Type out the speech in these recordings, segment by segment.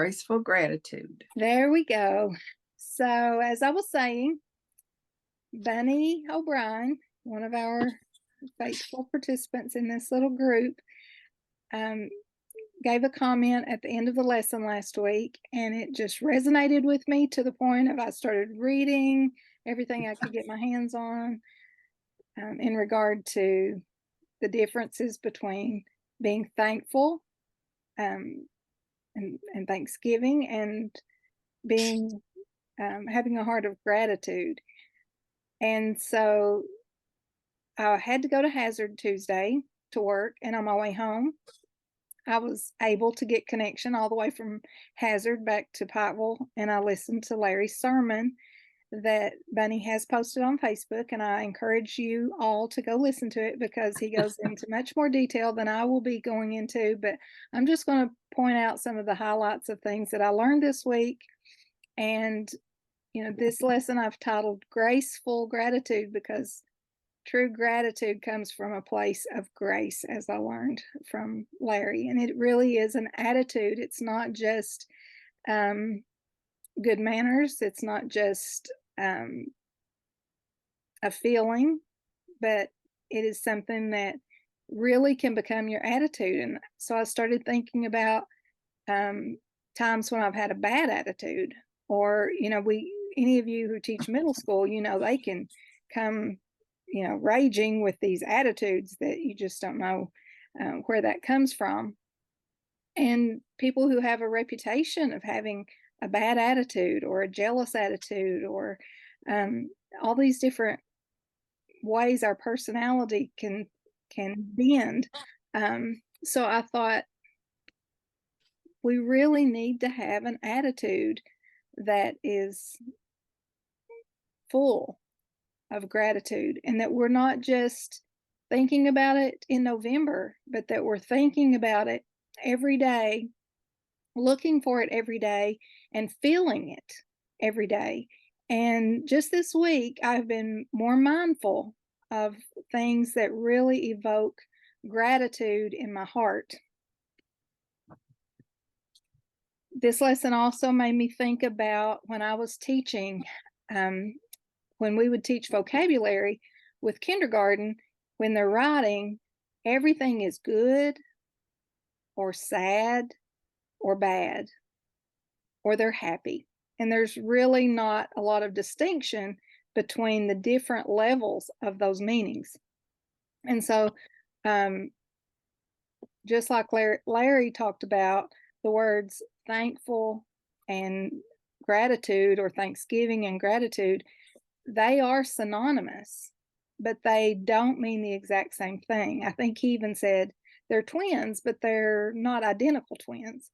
graceful gratitude. There we go. So, as I was saying, Bunny O'Brien, one of our faithful participants in this little group, um, gave a comment at the end of the lesson last week, and it just resonated with me to the point of I started reading everything I could get my hands on in regard to the differences between being thankful and Thanksgiving and being having a heart of gratitude. And so I had to go to Hazard Tuesday to work, and on my way home, I was able to get connection all the way from Hazard back to Pikeville, and I listened to Larry's sermon that Bunny has posted on Facebook, and I encourage you all to go listen to it because he goes into much more detail than I will be going into, but I'm just going to point out some of the highlights of things that I learned this week. And, this lesson I've titled Graceful Gratitude because true gratitude comes from a place of grace, as I learned from Larry. And it really is an attitude. It's not just good manners. It's not just a feeling, but it is something that really can become your attitude. And so I started thinking about times when I've had a bad attitude, or, any of you who teach middle school, they can come, raging with these attitudes that you just don't know where that comes from. And people who have a reputation of having a bad attitude or a jealous attitude or all these different ways our personality can bend. So I thought we really need to have an attitude that is full of gratitude, and that we're not just thinking about it in November, but that we're thinking about it every day, looking for it every day, and feeling it every day. And just this week, I've been more mindful of things that really evoke gratitude in my heart. This lesson also made me think about when I was teaching, when we would teach vocabulary with kindergarten, when they're writing, everything is good or sad or bad, or they're happy. And there's really not a lot of distinction between the different levels of those meanings. And so, just like Larry talked about, the words thankful and gratitude, or thanksgiving and gratitude, they are synonymous, but they don't mean the exact same thing. I think he even said they're twins, but they're not identical twins.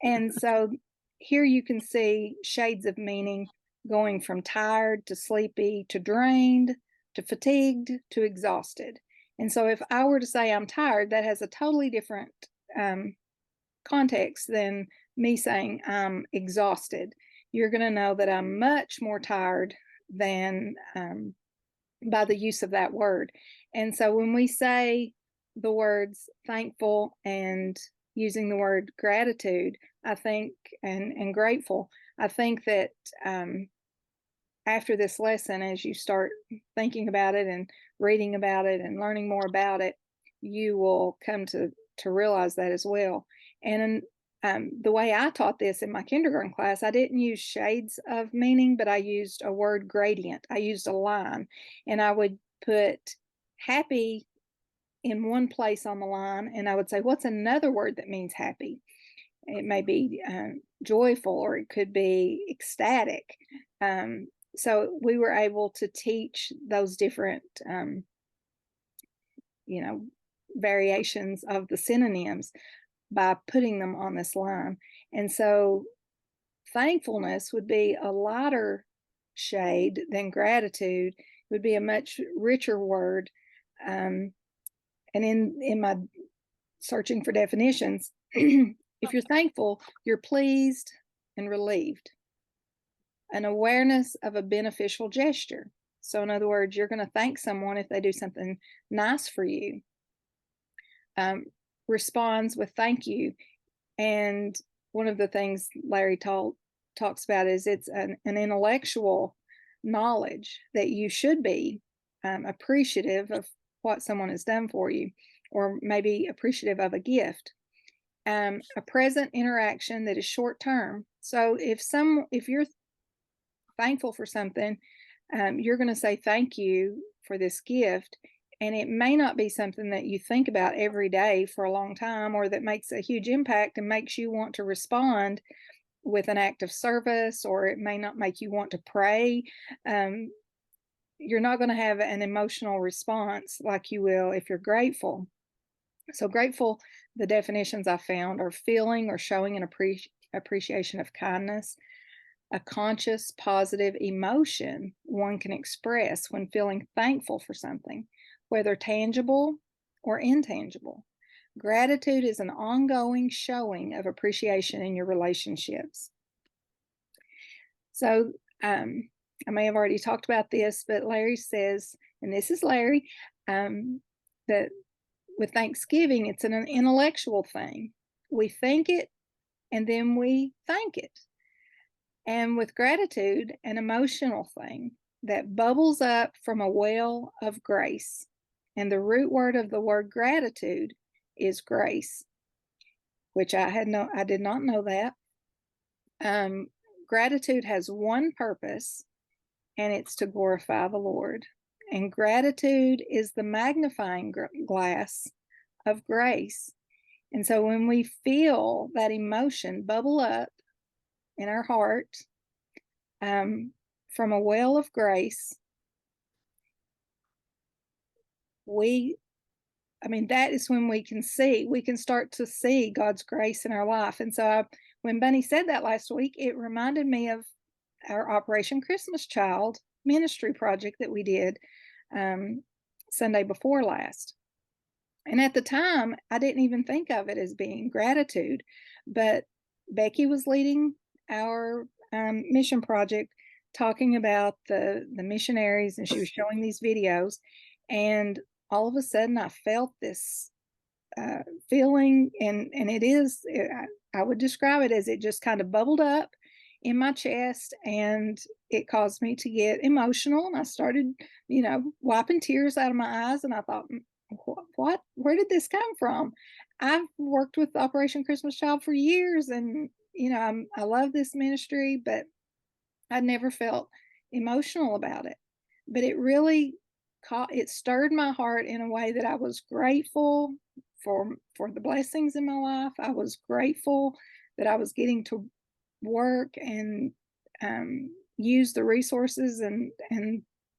And so here you can see shades of meaning going from tired to sleepy to drained to fatigued to exhausted. And so if I were to say I'm tired, that has a totally different context than me saying I'm exhausted. You're going to know that I'm much more tired than by the use of that word. And so when we say the words thankful and using the word gratitude, I think, and grateful, I think that after this lesson, as you start thinking about it and reading about it and learning more about it, you will come to realize that as well. And the way I taught this in my kindergarten class, I didn't use shades of meaning, but I used a word gradient. I used a line, and I would put happy in one place on the line, and I would say, what's another word that means happy? It may be joyful, or it could be ecstatic. So we were able to teach those different, variations of the synonyms by putting them on this line. And so thankfulness would be a lighter shade than gratitude. It would be a much richer word. And in my searching for definitions, if you're thankful, you're pleased and relieved. An awareness of a beneficial gesture. So in other words, you're going to thank someone if they do something nice for you. Responds with thank you. And one of the things Larry talks about is it's an intellectual knowledge that you should be appreciative of what someone has done for you, or maybe appreciative of a gift. A present interaction that is short term. So if you're thankful for something, you're going to say thank you for this gift, and it may not be something that you think about every day for a long time, or that makes a huge impact and makes you want to respond with an act of service, or it may not make you want to pray. You're not going to have an emotional response like you will if you're grateful. So grateful, the definitions I found are feeling or showing an appreciation of kindness, a conscious positive emotion one can express when feeling thankful for something, whether tangible or intangible. Gratitude is an ongoing showing of appreciation in your relationships. So I may have already talked about this, but Larry says, and this is Larry, that with Thanksgiving, it's an intellectual thing. We think it, and then we thank it. And with gratitude, an emotional thing that bubbles up from a well of grace. And the root word of the word gratitude is grace, which I did not know that. Gratitude has one purpose, and it's to glorify the Lord. And gratitude is the magnifying glass of grace. And so when we feel that emotion bubble up in our heart from a well of grace, that is when we can start to see God's grace in our life. And so when Bunny said that last week, it reminded me of our Operation Christmas Child ministry project that we did Sunday before last. And at the time, I didn't even think of it as being gratitude, but Becky was leading our mission project, talking about the missionaries, and she was showing these videos, and all of a sudden I felt this feeling, and I would describe it as it just kind of bubbled up in my chest, and it caused me to get emotional, and I started, wiping tears out of my eyes, and I thought, where did this come from? I've worked with Operation Christmas Child for years, and I love this ministry, but I never felt emotional about it. But it really it stirred my heart in a way that I was grateful for the blessings in my life. I was grateful that I was getting to work and use the resources and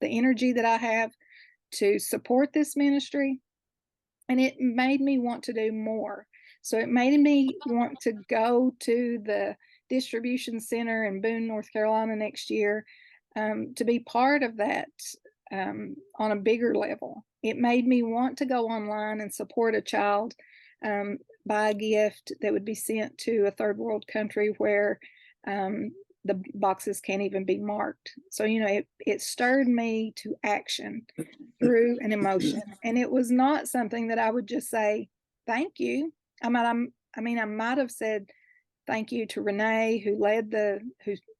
the energy that I have to support this ministry. And it made me want to do more. So it made me want to go to the distribution center in Boone, North Carolina next year to be part of that on a bigger level. It made me want to go online and support a child, buy a gift that would be sent to a third world country where the boxes can't even be marked. So, it stirred me to action through an emotion. And it was not something that I would just say, thank you. I might have said thank you to Renee, who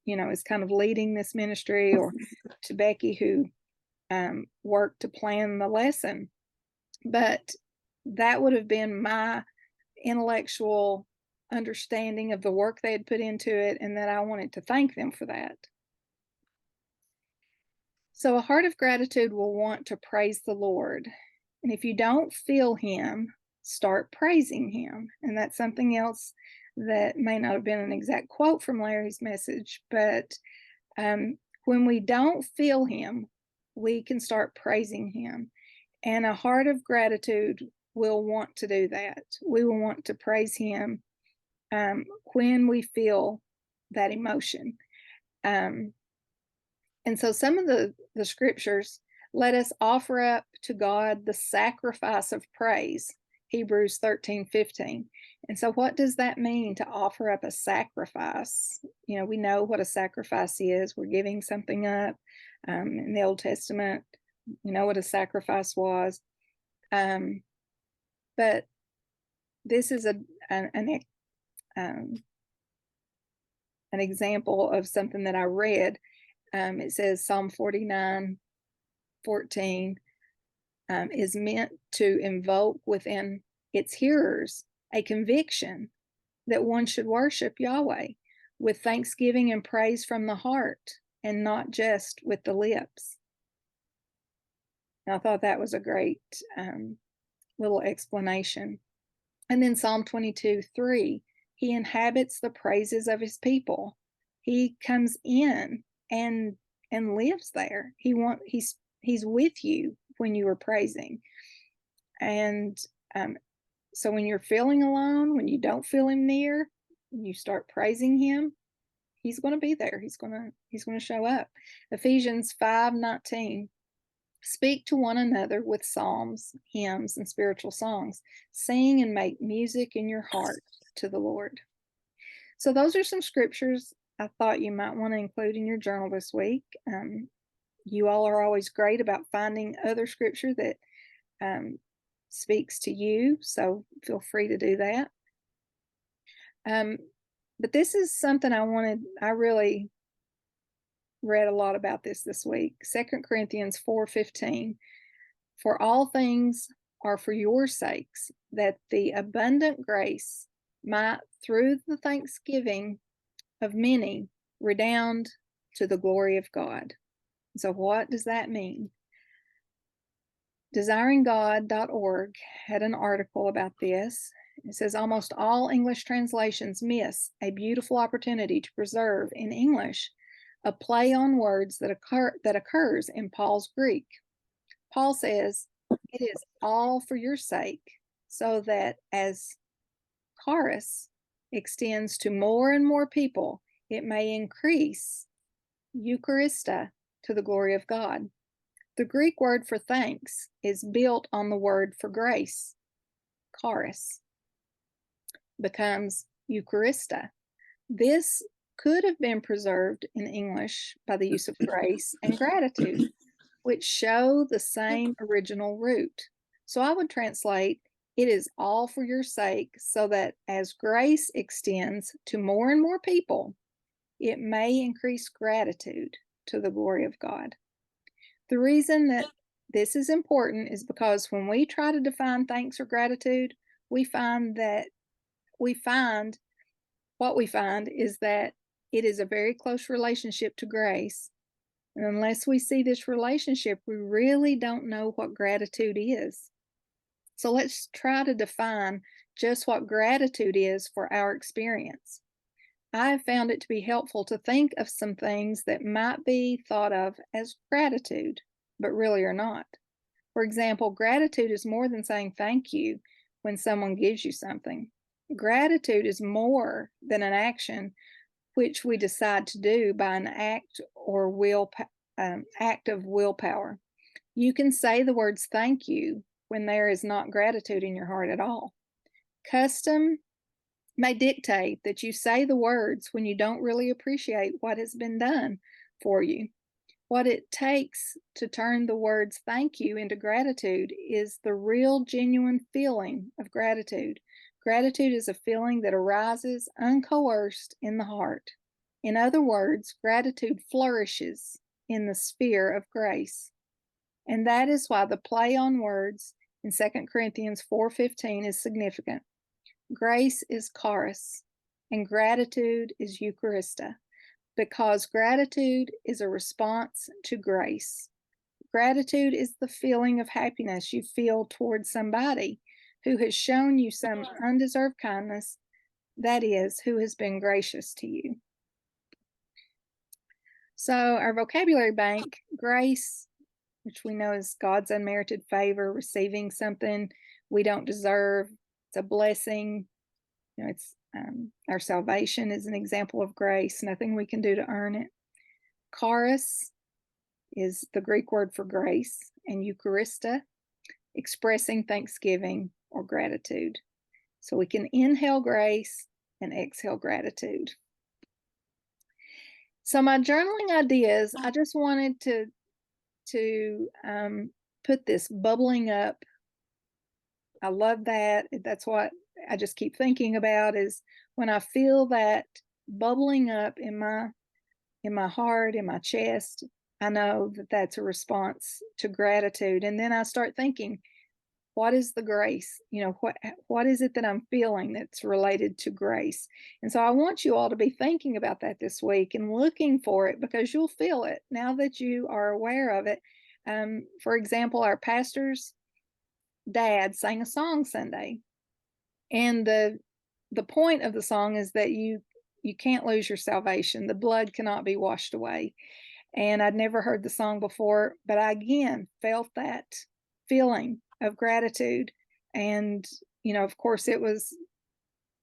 is kind of leading this ministry, or to Becky, who worked to plan the lesson. But that would have been my intellectual understanding of the work they had put into it, and that I wanted to thank them for that. So a heart of gratitude will want to praise the Lord. And if you don't feel him, start praising him. And that's something else that may not have been an exact quote from Larry's message, but when we don't feel him, we can start praising him. And a heart of gratitude will want to do that. We will want to praise him when we feel that emotion. And so some of the scriptures, let us offer up to God the sacrifice of praise, Hebrews 13:15. And so what does that mean, to offer up a sacrifice? We know what a sacrifice is. We're giving something up. In the Old Testament, we know what a sacrifice was. But this is an example of something that I read. It says Psalm 49:14 is meant to invoke within its hearers a conviction that one should worship Yahweh with thanksgiving and praise from the heart and not just with the lips. And I thought that was a great little explanation. And then Psalm 22:3, he inhabits the praises of his people. He comes in and lives there. He's with you when you are praising. And so when you're feeling alone, when you don't feel him near, you start praising him, he's going to be there. He's going to show up. Ephesians 5:19, speak to one another with psalms, hymns, and spiritual songs. Sing and make music in your heart to the Lord. So those are some scriptures I thought you might want to include in your journal this week. You all are always great about finding other scripture that speaks to you, so feel free to do that. But this is something I really read a lot about this week. 2 Corinthians 4:15, for all things are for your sakes, that the abundant grace might, through the thanksgiving of many, redound to the glory of God. So what does that mean? DesiringGod.org had an article about this. It says almost all English translations miss a beautiful opportunity to preserve in English a play on words that occurs in Paul's Greek. Paul says, it is all for your sake, so that as charis extends to more and more people, it may increase Eucharista to the glory of God. The Greek word for thanks is built on the word for grace. Charis becomes Eucharista. This could have been preserved in English by the use of grace and gratitude, which show the same original root. So I would translate, it is all for your sake, so that as grace extends to more and more people, it may increase gratitude to the glory of God. The reason that this is important is because when we try to define thanks or gratitude, we find what we find is that it is a very close relationship to grace. And unless we see this relationship, we really don't know what gratitude is. So let's try to define just what gratitude is for our experience. I have found it to be helpful to think of some things that might be thought of as gratitude, but really are not. For example, gratitude is more than saying thank you when someone gives you something. Gratitude is more than an action which we decide to do by an act of willpower. You can say the words thank you when there is not gratitude in your heart at all. Custom may dictate that you say the words when you don't really appreciate what has been done for you. What it takes to turn the words thank you into gratitude is the real, genuine feeling of gratitude. Gratitude is a feeling that arises uncoerced in the heart. In other words, gratitude flourishes in the sphere of grace. And that is why the play on words in 2 Corinthians 4:15 is significant. Grace is charis, and gratitude is Eucharista, because gratitude is a response to grace. Gratitude is the feeling of happiness you feel towards somebody who has shown you some undeserved kindness, that is, who has been gracious to you. So our vocabulary bank, grace, which we know is God's unmerited favor, receiving something we don't deserve. It's a blessing. It's our salvation is an example of grace, nothing we can do to earn it. Charis is the Greek word for grace, and Eucharista, expressing thanksgiving or gratitude. So we can inhale grace and exhale gratitude. So my journaling ideas, I just wanted to put this bubbling up. I love that. That's what I just keep thinking about, is when I feel that bubbling up in my heart, in my chest, I know that that's a response to gratitude. And then I start thinking, what is the grace? What is it that I'm feeling that's related to grace? And so I want you all to be thinking about that this week and looking for it, because you'll feel it now that you are aware of it. For example, our pastor's dad sang a song Sunday, and the point of the song is that you can't lose your salvation. The blood cannot be washed away. And I'd never heard the song before, but I again felt that feeling of gratitude. And, of course, it was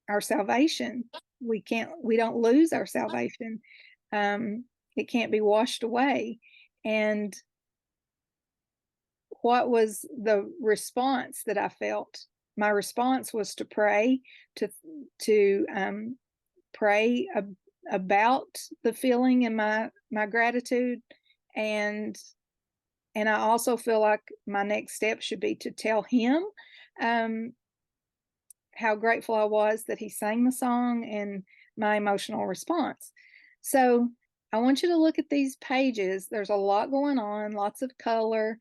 our salvation. We don't lose our salvation. It can't be washed away. And what was the response that I felt? My response was to pray, to pray about the feeling and my gratitude, and I also feel like my next step should be to tell him how grateful I was that he sang the song and my emotional response. So I want you to look at these pages. There's a lot going on, lots of color.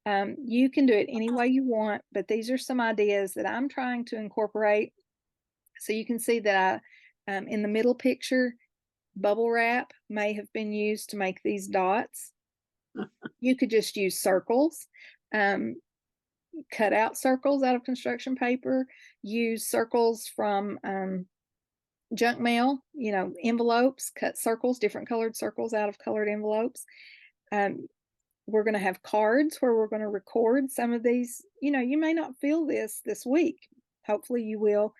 You can do it any way you want, but these are some ideas that I'm trying to incorporate. So you can see that in the middle picture, bubble wrap may have been used to make these dots. You could just use circles, cut out circles out of construction paper, use circles from junk mail, envelopes, cut circles, different colored circles out of colored envelopes. We're going to have cards where we're going to record some of these. You may not feel this week. Hopefully you will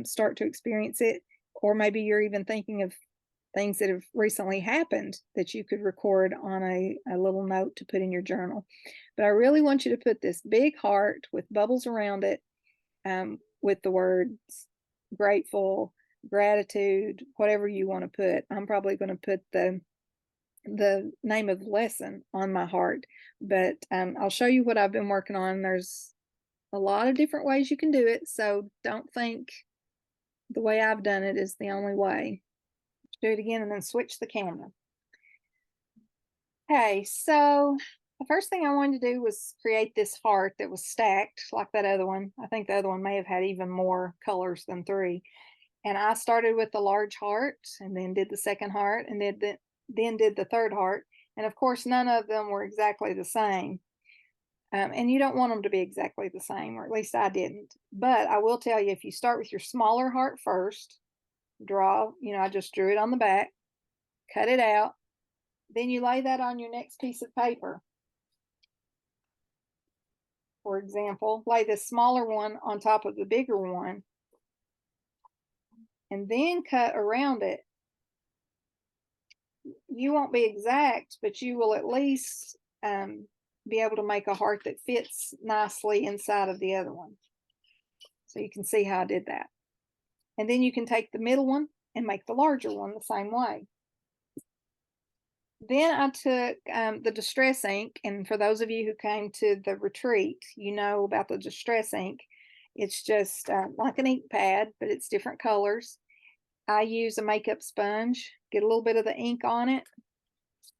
start to experience it, or maybe you're even thinking of things that have recently happened that you could record on a little note to put in your journal. But I really want you to put this big heart with bubbles around it, with the words grateful, gratitude, whatever you want to put. I'm probably going to put the name of the lesson on my heart, but I'll show you what I've been working on. There's a lot of different ways you can do it, so don't think the way I've done it is the only way. Do it again and then switch the camera. Okay, so the first thing I wanted to do was create this heart that was stacked like that other one. I think the other one may have had even more colors than 3. And I started with the large heart and then did the second heart and then did the third heart. And of course, none of them were exactly the same. And you don't want them to be exactly the same, or at least I didn't. But I will tell you, if you start with your smaller heart first, I just drew it on the back, cut it out. Then you lay that on your next piece of paper. For example, lay the smaller one on top of the bigger one, and then cut around it. You won't be exact, but you will at least be able to make a heart that fits nicely inside of the other one. So you can see how I did that. And then you can take the middle one and make the larger one the same way. Then I took the distress ink, and for those of you who came to the retreat, you know about the distress ink. It's just like an ink pad, but it's different colors. I use a makeup sponge, get a little bit of the ink on it,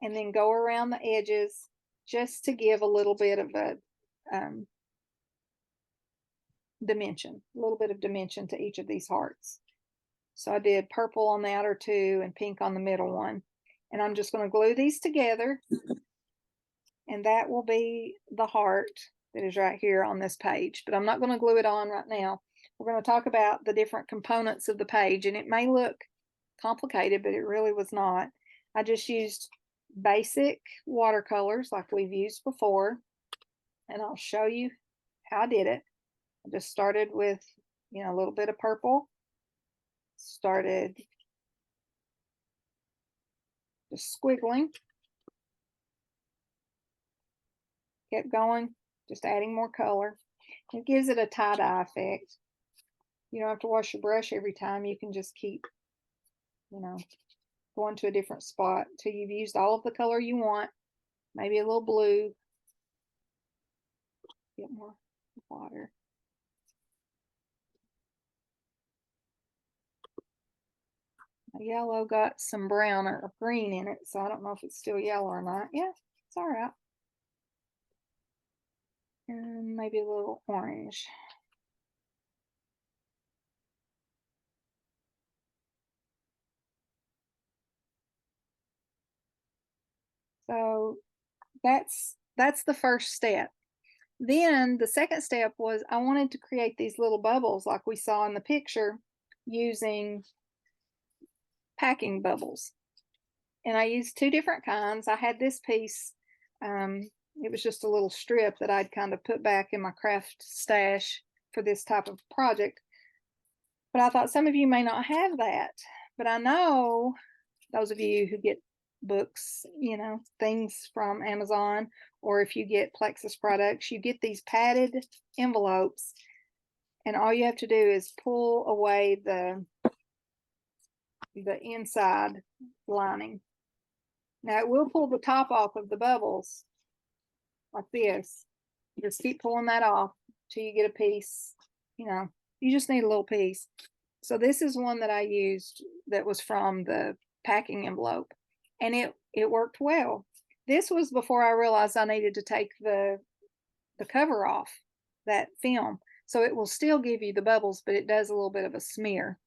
and then go around the edges just to give a little bit of a dimension, a little bit of dimension to each of these hearts. So I did purple on the outer 2 and pink on the middle one. And I'm just going to glue these together, and that will be the heart that is right here on this page. But I'm not going to glue it on right now. We're going to talk about the different components of the page, and it may look complicated, but it really was not. I just used basic watercolors like we've used before, and I'll show you how I did it. I just started with, a little bit of purple, started just squiggling, kept going, just adding more color. It gives it a tie-dye effect. You don't have to wash your brush every time. You can just keep, going to a different spot till you've used all of the color you want. Maybe a little blue. Get more water. My yellow got some brown or green in it, so I don't know if it's still yellow or not. Yeah, it's all right. And maybe a little orange. So that's the first step. Then the second step was I wanted to create these little bubbles like we saw in the picture using packing bubbles. And I used two different kinds. I had this piece, it was just a little strip that I'd kind of put back in my craft stash for this type of project. But I thought some of you may not have that. But I know those of you who get books, things from Amazon, or if you get Plexus products, you get these padded envelopes, and all you have to do is pull away the inside lining. Now it will pull the top off of the bubbles like this. Just keep pulling that off till you get a piece. You just need a little piece. So this is one that I used that was from the packing envelope, and it worked well. This was before I realized I needed to take the cover off that film. So it will still give you the bubbles, but it does a little bit of a smear.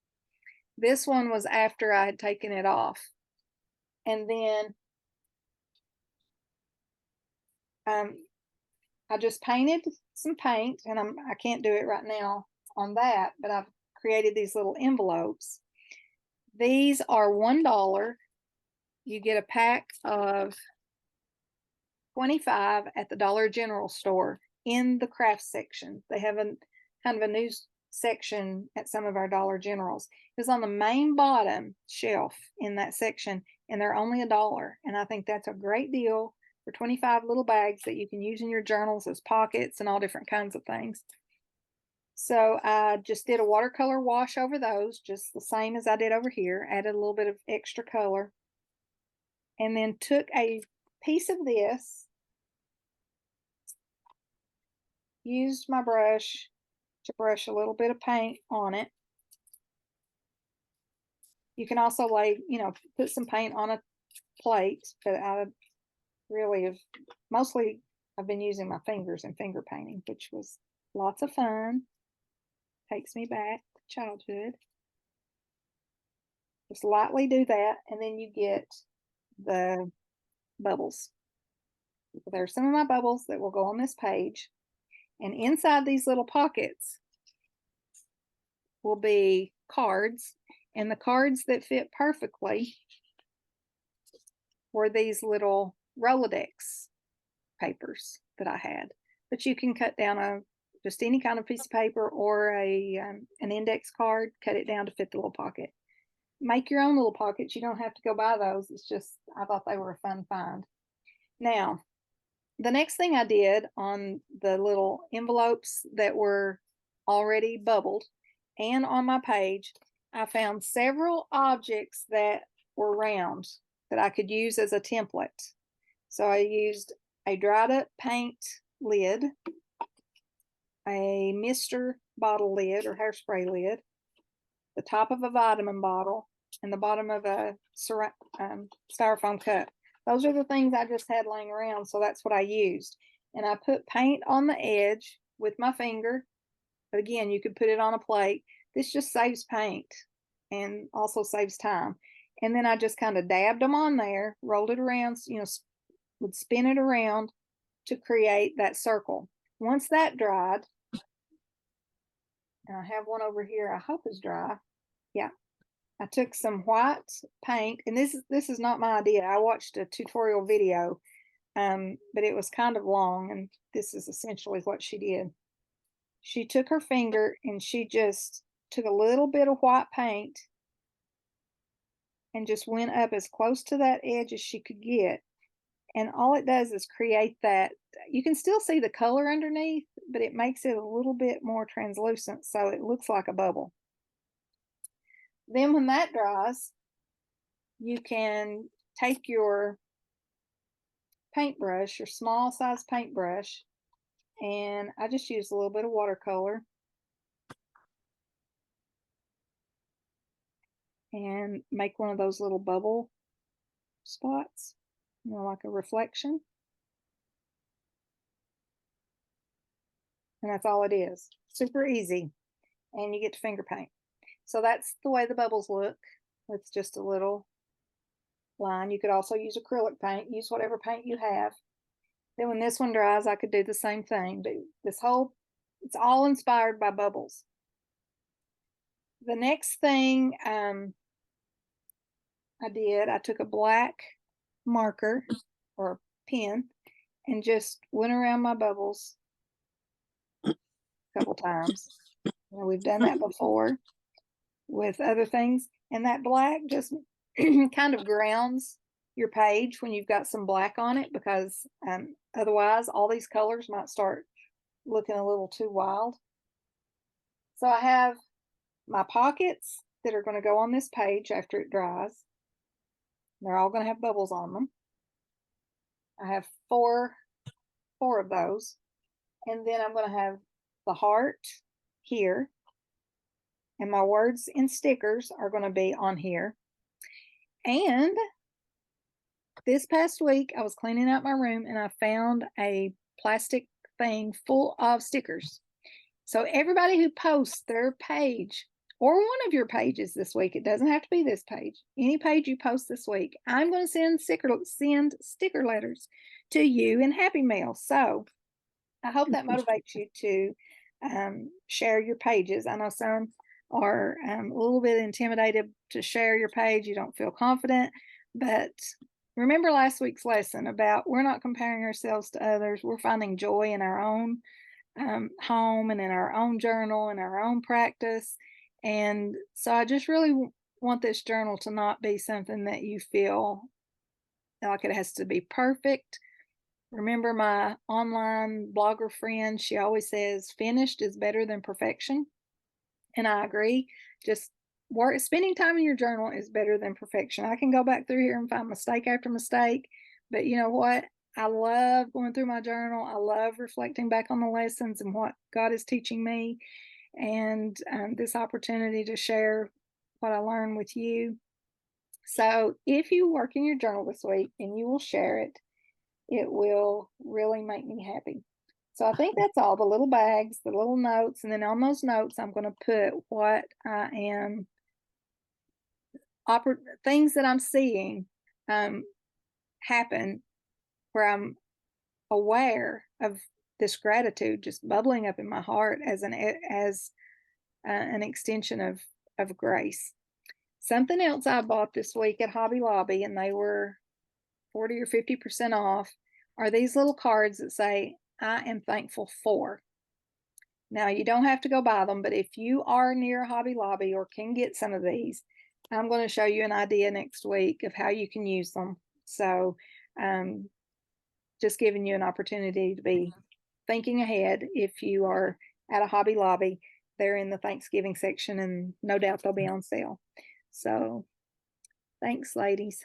This one was after I had taken it off. And then I just painted some paint, and I can't do it right now on that, but I've created these little envelopes. These are $1. You get a pack of 25 at the Dollar General store in the craft section. They have a kind of a new section at some of our Dollar Generals. It's on the main bottom shelf in that section, and they're only $1. And I think that's a great deal for 25 little bags that you can use in your journals as pockets and all different kinds of things. So I just did a watercolor wash over those, just the same as I did over here, added a little bit of extra color, and then took a piece of this, used my brush to brush a little bit of paint on it. You can also put some paint on a plate, but I really have mostly I've been using my fingers and finger painting, which was lots of fun. Takes me back to childhood. Just lightly do that, and then you get the bubbles. There's some of my bubbles that will go on this page, and inside these little pockets will be cards, and the cards that fit perfectly were these little Rolodex papers that I had. But you can cut down just any kind of piece of paper or an index card, cut it down to fit the little pocket. Make your own little pockets. You don't have to go buy those. It's just, I thought they were a fun find. Now, the next thing I did on the little envelopes that were already bubbled and on my page, I found several objects that were round that I could use as a template. So I used a dried up paint lid, a mister bottle lid or hairspray lid, the top of a vitamin bottle, and the bottom of a styrofoam cup. Those are the things I just had laying around, so that's what I used. And I put paint on the edge with my finger, but again, you could put it on a plate. This just saves paint and also saves time. And then I just kind of dabbed them on there, rolled it around, would spin it around to create that circle. Once that dried, and I have one over here I hope is dry. Yeah. I took some white paint, and this is not my idea. I watched a tutorial video, but it was kind of long, and this is essentially what she did. She took her finger and she just took a little bit of white paint and just went up as close to that edge as she could get. And all it does is create that. You can still see the color underneath, but it makes it a little bit more translucent, so it looks like a bubble. Then when that dries, you can take your paintbrush, your small size paintbrush, and I just use a little bit of watercolor. and make one of those little bubble spots, like a reflection. And that's all it is. Super easy. And you get to finger paint. So that's the way the bubbles look. It's just a little line. You could also use acrylic paint, use whatever paint you have. Then when this one dries, I could do the same thing. But it's all inspired by bubbles. The next thing I took a black marker or pen and just went around my bubbles a couple times. We've done that before with other things. And that black just kind of grounds your page when you've got some black on it, because otherwise all these colors might start looking a little too wild. So I have my pockets that are going to go on this page after it dries. They're all going to have bubbles on them. I have four of those. And then I'm going to have the heart here. And my words and stickers are going to be on here. And this past week, I was cleaning out my room and I found a plastic thing full of stickers. So everybody who posts their page or one of your pages this week, it doesn't have to be this page, any page you post this week, I'm going to send sticker letters to you in Happy Mail. So I hope that motivates you to share your pages. I know some are a little bit intimidated to share your page. You don't feel confident, but remember last week's lesson about we're not comparing ourselves to others. We're finding joy in our own home and in our own journal and our own practice. And so I just really want this journal to not be something that you feel like it has to be perfect. Remember my online blogger friend, she always says finished is better than perfection. And I agree. Just spending time in your journal is better than perfection. I can go back through here and find mistake after mistake, but you know what? I love going through my journal. I love reflecting back on the lessons and what God is teaching me, and this opportunity to share what I learned with you. So if you work in your journal this week and you will share it, it will really make me happy. So I think that's all, the little bags, the little notes, and then on those notes, I'm going to put what I am, things that I'm seeing happen where I'm aware of this gratitude just bubbling up in my heart as an extension of grace. Something else I bought this week at Hobby Lobby, and they were 40 or 50% off, are these little cards that say, I am thankful for. Now, you don't have to go buy them, but if you are near Hobby Lobby or can get some of these, I'm going to show you an idea next week of how you can use them. So just giving you an opportunity to be thinking ahead. If you are at a Hobby Lobby, they're in the Thanksgiving section, and no doubt they'll be on sale. So thanks, ladies.